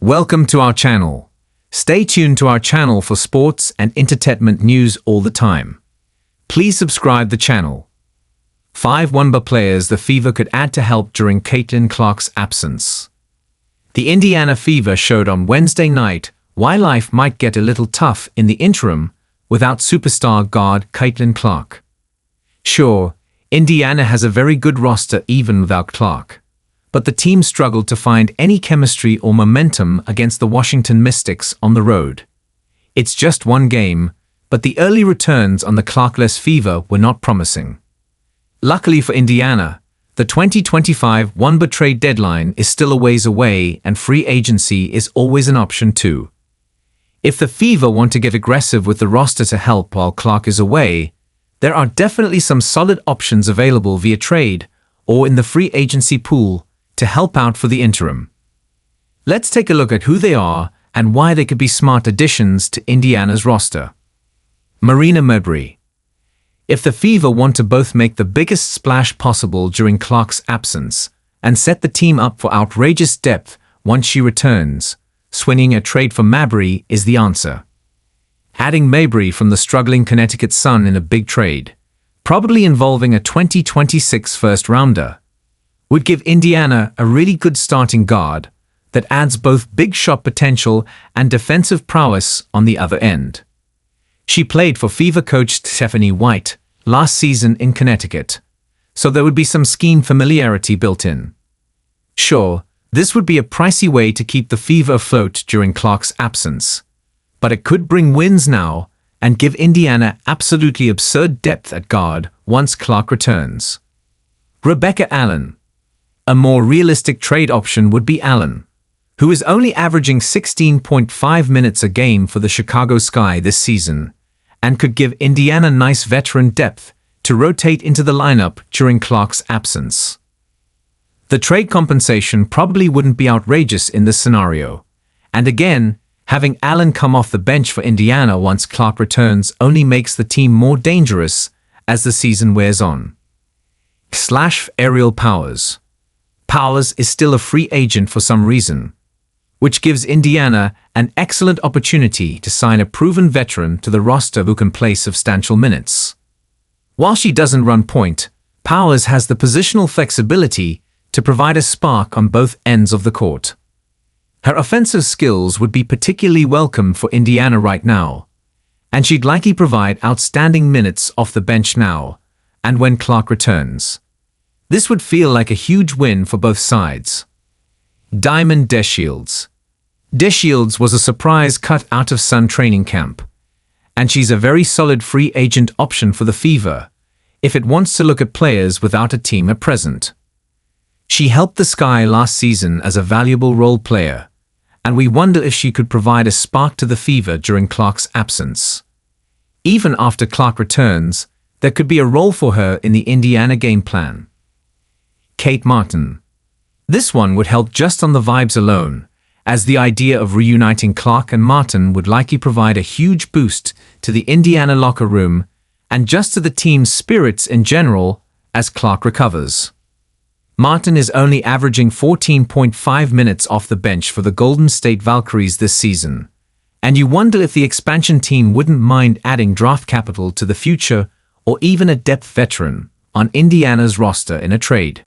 Welcome to our channel. Stay tuned to our channel for sports and entertainment news all the time. Please subscribe the channel. 5 WNBA players the Fever could add to help during Caitlin Clark's absence. The Indiana Fever showed on Wednesday night why life might get a little tough in the interim without superstar guard Caitlin Clark. Sure, Indiana has a very good roster even without Clark, but the team struggled to find any chemistry or momentum against the Washington Mystics on the road. It's just one game, but the early returns on the Clarkless Fever were not promising. Luckily for Indiana, the 2025 WNBA trade deadline is still a ways away and free agency is always an option too. If the Fever want to get aggressive with the roster to help while Clark is away, there are definitely some solid options available via trade or in the free agency pool to help out for the interim. Let's take a look at who they are and why they could be smart additions to Indiana's roster. Marina Mabrey. If the Fever want to both make the biggest splash possible during Clark's absence and set the team up for outrageous depth once she returns, swinging a trade for Mabrey is the answer. Adding Mabrey from the struggling Connecticut Sun in a big trade, probably involving a 2026 first-rounder, would give Indiana a really good starting guard that adds both big shot potential and defensive prowess on the other end. She played for Fever coach Stephanie White last season in Connecticut, so there would be some scheme familiarity built in. Sure, this would be a pricey way to keep the Fever afloat during Clark's absence, but it could bring wins now and give Indiana absolutely absurd depth at guard once Clark returns. Rebecca Allen. A more realistic trade option would be Allen, who is only averaging 16.5 minutes a game for the Chicago Sky this season, and could give Indiana nice veteran depth to rotate into the lineup during Clark's absence. The trade compensation probably wouldn't be outrageous in this scenario, and again, having Allen come off the bench for Indiana once Clark returns only makes the team more dangerous as the season wears on. Aerial Powers. Powers is still a free agent for some reason, which gives Indiana an excellent opportunity to sign a proven veteran to the roster who can play substantial minutes. While she doesn't run point, Powers has the positional flexibility to provide a spark on both ends of the court. Her offensive skills would be particularly welcome for Indiana right now, and she'd likely provide outstanding minutes off the bench now and when Clark returns. This would feel like a huge win for both sides. Diamond DeShields. DeShields was a surprise cut out of Sun training camp, and she's a very solid free agent option for the Fever if it wants to look at players without a team at present. She helped the Sky last season as a valuable role player, and we wonder if she could provide a spark to the Fever during Clark's absence. Even after Clark returns, there could be a role for her in the Indiana game plan. Kate Martin. This one would help just on the vibes alone, as the idea of reuniting Clark and Martin would likely provide a huge boost to the Indiana locker room and just to the team's spirits in general as Clark recovers. Martin is only averaging 14.5 minutes off the bench for the Golden State Valkyries this season, and you wonder if the expansion team wouldn't mind adding draft capital to the future or even a depth veteran on Indiana's roster in a trade.